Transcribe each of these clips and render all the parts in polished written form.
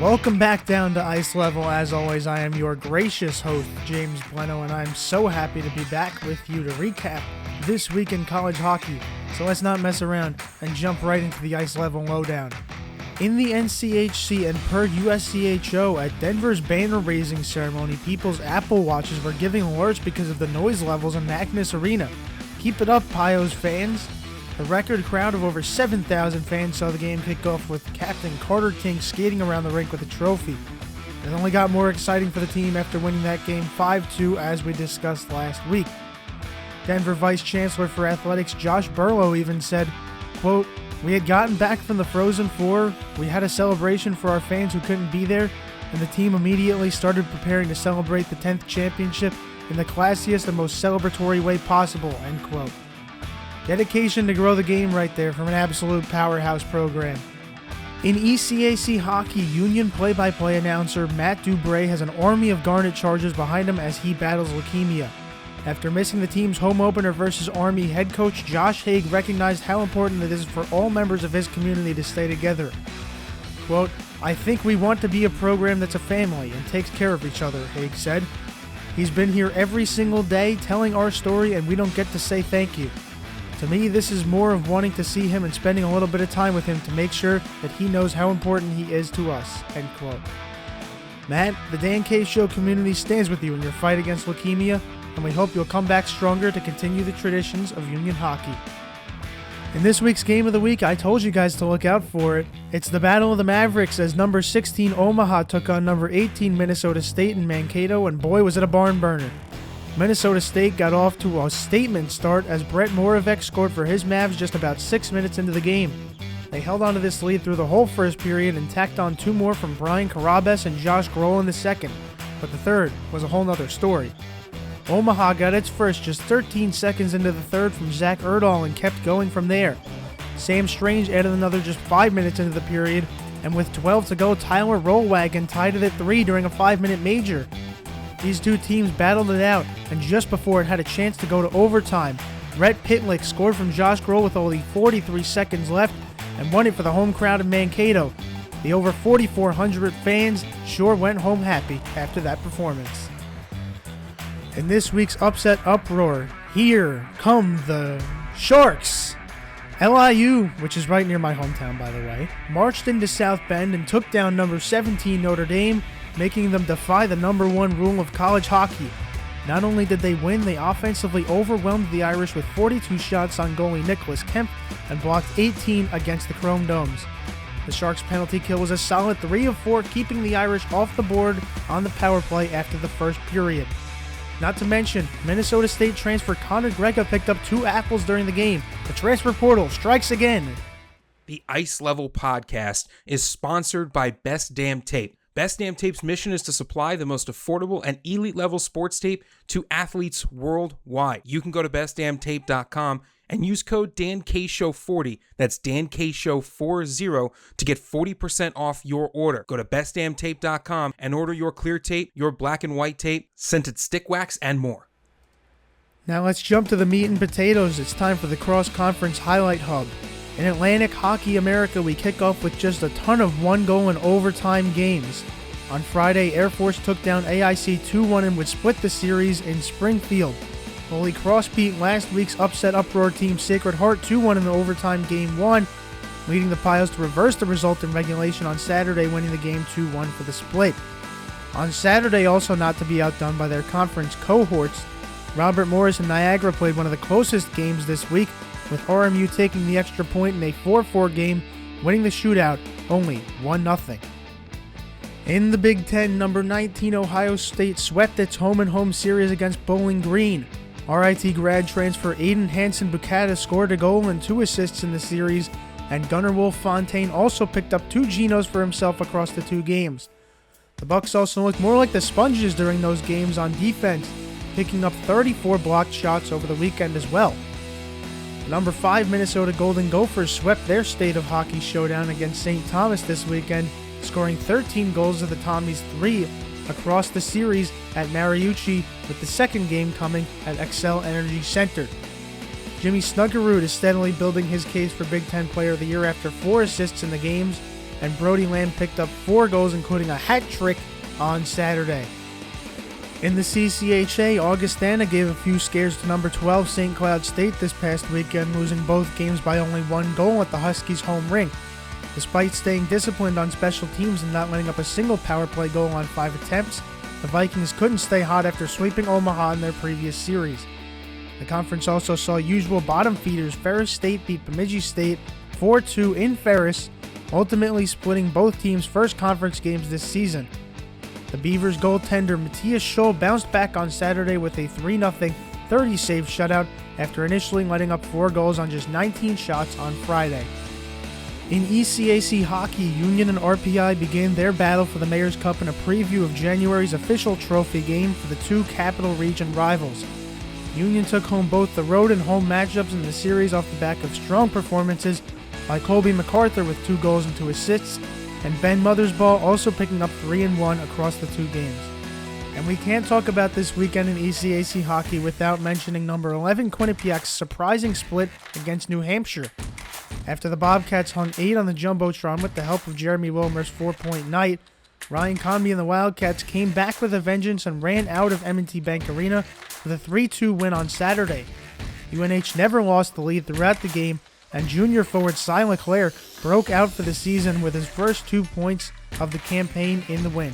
Welcome back down to Ice Level. As always, I am your gracious host, James Blennau, and I'm so happy to be back with you to recap this week in college hockey. So let's not mess around and jump right into the Ice Level Lowdown. In the NCHC and per USCHO, at Denver's banner-raising ceremony, people's Apple Watches were giving alerts because of the noise levels in Magnus Arena. Keep it up, Pios fans! The record crowd of over 7,000 fans saw the game kick off with Captain Carter King skating around the rink with a trophy. It only got more exciting for the team after winning that game 5-2 as we discussed last week. Denver Vice Chancellor for Athletics Josh Burlow even said, quote, "We had gotten back from the Frozen Four, we had a celebration for our fans who couldn't be there, and the team immediately started preparing to celebrate the 10th championship in the classiest and most celebratory way possible," end quote. Dedication to grow the game right there from an absolute powerhouse program. In ECAC hockey, Union play-by-play announcer Matt Dubray has an army of Garnet charges behind him as he battles leukemia. After missing the team's home opener versus Army, head coach Josh Haig recognized how important it is for all members of his community to stay together. Quote, "I think we want to be a program that's a family and takes care of each other," Haig said. "He's been here every single day telling our story and we don't get to say thank you. To me, this is more of wanting to see him and spending a little bit of time with him to make sure that he knows how important he is to us," end quote. Matt, the Dan K Show community stands with you in your fight against leukemia, and we hope you'll come back stronger to continue the traditions of Union hockey. In this week's Game of the Week, I told you guys to look out for it. It's the Battle of the Mavericks as number 16 Omaha took on number 18 Minnesota State in Mankato, and boy was it a barn burner. Minnesota State got off to a statement start as Brett Moravec scored for his Mavs just about 6 minutes into the game. They held on to this lead through the whole first period and tacked on two more from Brian Carabas and Josh Grohl in the second, but the third was a whole nother story. Omaha got its first just 13 seconds into the third from Zach Erdahl and kept going from there. Sam Strange added another just 5 minutes into the period, and with 12 to go, Tyler Rollwagon tied it at 3 during a 5-minute major. These two teams battled it out, and just before it had a chance to go to overtime, Rhett Pitlick scored from Josh Grohl with only 43 seconds left and won it for the home crowd in Mankato. The over 4,400 fans sure went home happy after that performance. In this week's upset uproar, here come the Sharks. LIU, which is right near my hometown by the way, marched into South Bend and took down number 17 Notre Dame, making them defy the number one rule of college hockey. Not only did they win, they offensively overwhelmed the Irish with 42 shots on goalie Nicholas Kemp and blocked 18 against the Chrome Domes. The Sharks' penalty kill was a solid 3 of 4, keeping the Irish off the board on the power play after the first period. Not to mention, Minnesota State transfer Connor Grega picked up 2 apples during the game. The transfer portal strikes again. The Ice Level Podcast is sponsored by Best Damn Tape. Best Damn Tape's mission is to supply the most affordable and elite-level sports tape to athletes worldwide. You can go to bestdamntape.com and use code DanKShow40, that's DanKShow40, to get 40% off your order. Go to bestdamntape.com and order your clear tape, your black and white tape, scented stick wax, and more. Now let's jump to the meat and potatoes. It's time for the cross-conference highlight hub. In Atlantic Hockey America, we kick off with just a ton of one-goal and overtime games. On Friday, Air Force took down AIC 2-1 and would split the series in Springfield. Holy Cross beat last week's upset Uproar team Sacred Heart 2-1 in the overtime Game 1, leading the Pios to reverse the result in regulation on Saturday, winning the game 2-1 for the split. On Saturday, also not to be outdone by their conference cohorts, Robert Morris and Niagara played one of the closest games this week, with RMU taking the extra point in a 4-4 game, winning the shootout only 1-0. In the Big Ten, number 19 Ohio State swept its home-and-home series against Bowling Green. RIT grad transfer Aiden Hansen-Bukata scored a goal and 2 assists in the series, and Gunnar Wolf Fontaine also picked up 2 Genos for himself across the 2 games. The Bucks also looked more like the sponges during those games on defense, picking up 34 blocked shots over the weekend as well. The number 5 Minnesota Golden Gophers swept their state of hockey showdown against St. Thomas this weekend, scoring 13 goals to the Tommies' 3 across the series at Mariucci, with the second game coming at Xcel Energy Center. Jimmy Snuggerud is steadily building his case for Big Ten Player of the Year after 4 assists in the games, and Brody Lamb picked up 4 goals, including a hat trick on Saturday. In the CCHA, Augustana gave a few scares to number 12 St. Cloud State this past weekend, losing both games by only 1 goal at the Huskies' home rink. Despite staying disciplined on special teams and not letting up a single power play goal on 5 attempts, the Vikings couldn't stay hot after sweeping Omaha in their previous series. The conference also saw usual bottom feeders Ferris State beat Bemidji State 4-2 in Ferris, ultimately splitting both teams' first conference games this season. The Beavers goaltender Matthias Scholl bounced back on Saturday with a 3-0 30-save shutout after initially letting up 4 goals on just 19 shots on Friday. In ECAC hockey, Union and RPI began their battle for the Mayor's Cup in a preview of January's official trophy game for the 2 Capital Region rivals. Union took home both the road and home matchups in the series off the back of strong performances by Colby MacArthur with 2 goals and 2 assists, and Ben Mothersbaugh also picking up 3 and 1 across the 2 games. And we can't talk about this weekend in ECAC hockey without mentioning number 11 Quinnipiac's surprising split against New Hampshire. After the Bobcats hung 8 on the Jumbotron with the help of Jeremy Wilmer's 4-point night, Ryan Conby and the Wildcats came back with a vengeance and ran out of M&T Bank Arena with a 3-2 win on Saturday. UNH never lost the lead throughout the game, and junior forward Cy LeClaire broke out for the season with his first 2 points of the campaign in the win.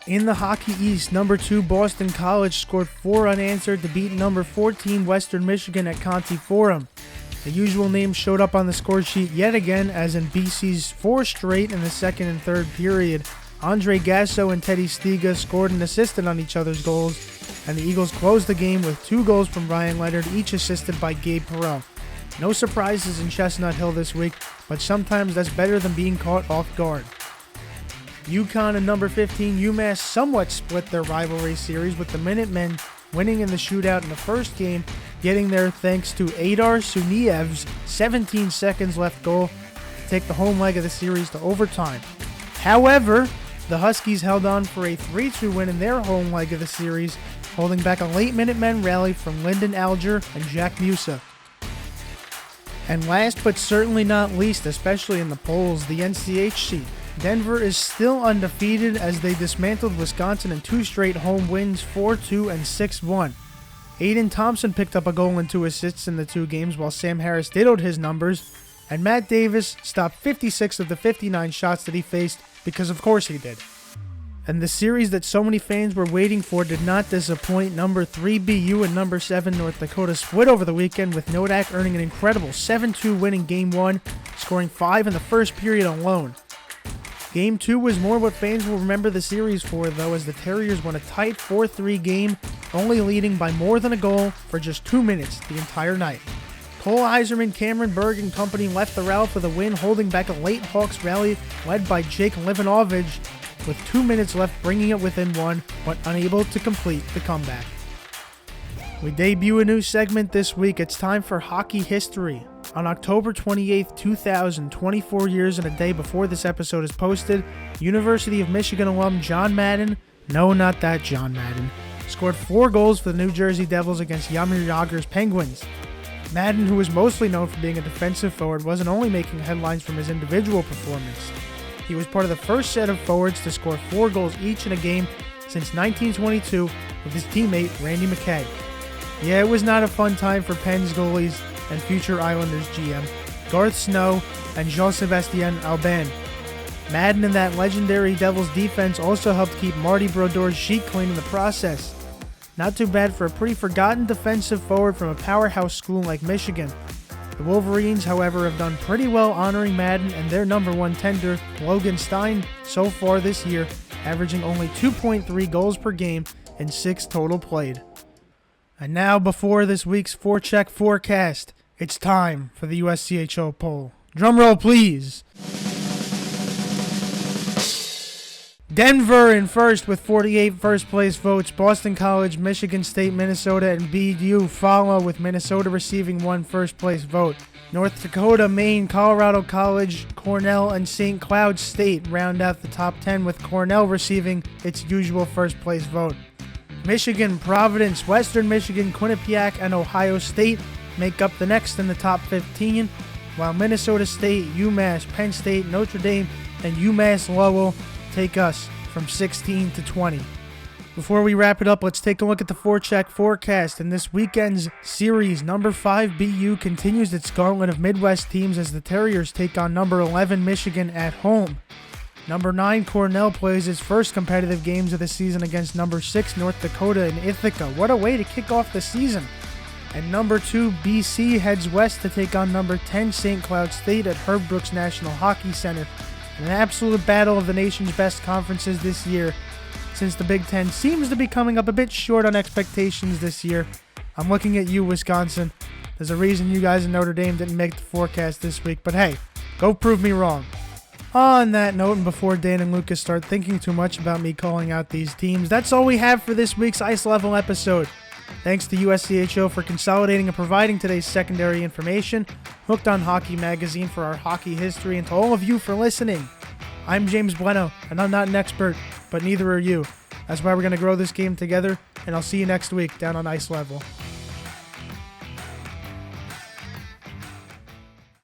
In the Hockey East, number 2 Boston College scored 4 unanswered to beat number 14 Western Michigan at Conti Forum. The usual names showed up on the score sheet yet again, as in BC's 4 straight in the second and third period. Andre Gasso and Teddy Stiga scored and assisted on each other's goals, and the Eagles closed the game with 2 goals from Ryan Leonard, each assisted by Gabe Perreault. No surprises in Chestnut Hill this week, but sometimes that's better than being caught off guard. UConn and number 15 UMass somewhat split their rivalry series, with the Minutemen winning in the shootout in the first game, getting there thanks to Adar Suniev's 17 seconds left goal to take the home leg of the series to overtime. However, the Huskies held on for a 3-2 win in their home leg of the series, holding back a late Minutemen rally from Lyndon Alger and Jack Musa. And last but certainly not least, especially in the polls, the NCHC. Denver is still undefeated as they dismantled Wisconsin in 2 straight home wins, 4-2 and 6-1. Aiden Thompson picked up a goal and 2 assists in the 2 games, while Sam Harris dittoed his numbers, and Matt Davis stopped 56 of the 59 shots that he faced, because of course he did. And the series that so many fans were waiting for did not disappoint. Number 3 BU and number 7 North Dakota split over the weekend, with Nodak earning an incredible 7-2 win in Game 1, scoring 5 in the first period alone. Game 2 was more what fans will remember the series for, though, as the Terriers won a tight 4-3 game, only leading by more than a goal for just 2 minutes the entire night. Cole Iserman, Cameron Berg, and company left the rally for the win, holding back a late Hawks rally led by Jake Livanovich, with 2 minutes left, bringing it within 1, but unable to complete the comeback. We debut a new segment this week. It's time for Hockey History. On October 28, 2000, 24 years and a day before this episode is posted, University of Michigan alum John Madden, no, not that John Madden, scored 4 goals for the New Jersey Devils against Jaromir Jagr's Penguins. Madden, who was mostly known for being a defensive forward, wasn't only making headlines from his individual performance. He was part of the first set of forwards to score 4 goals each in a game since 1922 with his teammate Randy McKay. Yeah, it was not a fun time for Penn's goalies and future Islanders GM Garth Snow and Jean-Sébastien Aubin. Madden and that legendary Devils defense also helped keep Marty Brodeur's sheet clean in the process. Not too bad for a pretty forgotten defensive forward from a powerhouse school like Michigan. The Wolverines, however, have done pretty well honoring Madden and their number 1 tender, Logan Stein, so far this year, averaging only 2.3 goals per game in 6 total played. And now, before this week's Forecheck Forecast, it's time for the USCHO Poll. Drumroll, please. Denver in first with 48 first-place votes. Boston College, Michigan State, Minnesota, and BU follow, with Minnesota receiving 1 first-place vote. North Dakota, Maine, Colorado College, Cornell, and St. Cloud State round out the top 10, with Cornell receiving its usual first-place vote. Michigan, Providence, Western Michigan, Quinnipiac, and Ohio State make up the next in the top 15, while Minnesota State, UMass, Penn State, Notre Dame, and UMass Lowell take us from 16 to 20. Before we wrap it up, let's take a look at the Forecheck Forecast. In this weekend's series, number 5 BU continues its gauntlet of Midwest teams as the Terriers take on number 11 Michigan at home. Number 9 Cornell plays its first competitive games of the season against number 6 North Dakota in Ithaca. What a way to kick off the season. And number 2 BC heads west to take on number 10 St. Cloud State at Herb Brooks National Hockey Center. An absolute battle of the nation's best conferences this year. Since the Big Ten seems to be coming up a bit short on expectations this year, I'm looking at you, Wisconsin. There's a reason you guys in Notre Dame didn't make the forecast this week, but hey, go prove me wrong. On that note, and before Dan and Lucas start thinking too much about me calling out these teams, that's all we have for this week's Ice Level episode. Thanks to USCHO for consolidating and providing today's secondary information, Hooked on Hockey magazine for our hockey history, and to all of you for listening. I'm James Blennau, and I'm not an expert, but neither are you. That's why we're going to grow this game together, and I'll see you next week down on Ice Level.